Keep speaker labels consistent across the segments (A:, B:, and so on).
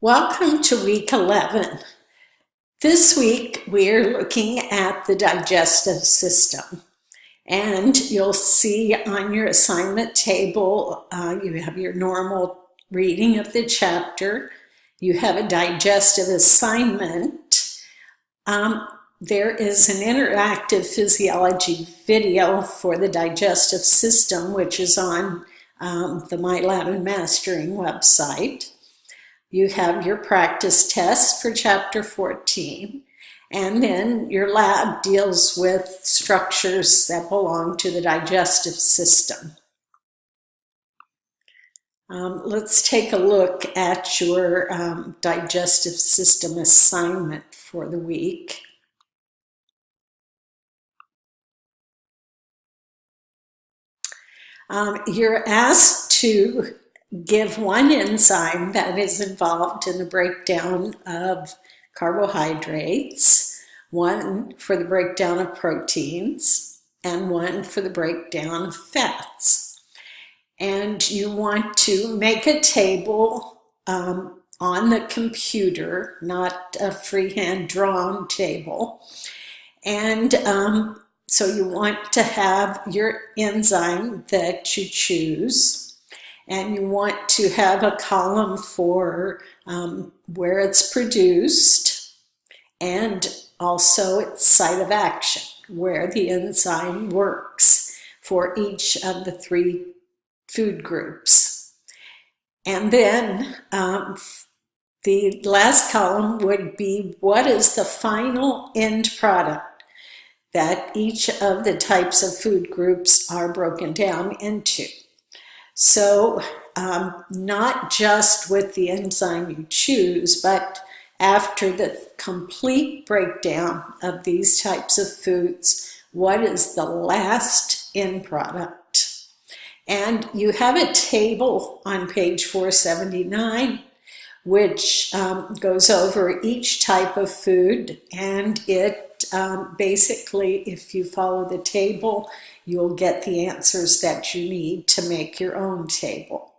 A: Welcome to week 11. This week we're looking at the digestive system, and you'll see on your assignment table you have your normal reading of the chapter. You have a digestive assignment. There is an interactive physiology video for the digestive system, which is on the MyLab and Mastering website. You have your practice test for chapter 14, and then your lab deals with structures that belong to the digestive system. Let's take a look at your digestive system assignment for the week. You're asked to give one enzyme that is involved in the breakdown of carbohydrates, one for the breakdown of proteins, and one for the breakdown of fats. And you want to make a table on the computer, not a freehand drawn table. And so you want to have your enzyme that you choose. And you want to have a column for where it's produced and also its site of action, where the enzyme works for each of the three food groups. And then the last column would be what is the final end product that each of the types of food groups are broken down into. So not just with the enzyme you choose, but after the complete breakdown of these types of foods, what is the last end product? And you have a table on page 479, which goes over each type of food, and it basically, if you follow the table, you'll get the answers that you need to make your own table.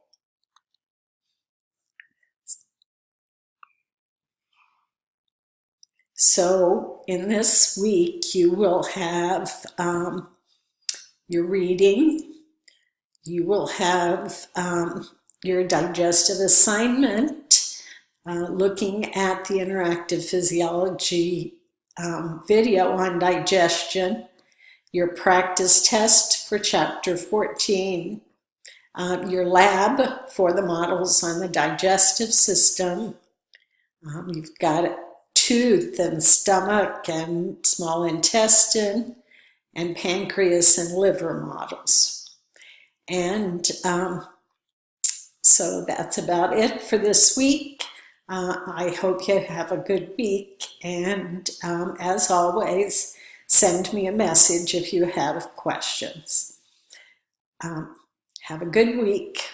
A: So in this week, you will have your reading, you will have your digestive assignment, looking at the interactive physiology video on digestion, your practice test for chapter 14, your lab for the models on the digestive system. You've got tooth and stomach and small intestine and pancreas and liver models. And so that's about it for this week. I hope you have a good week, and as always, send me a message if you have questions. Have a good week.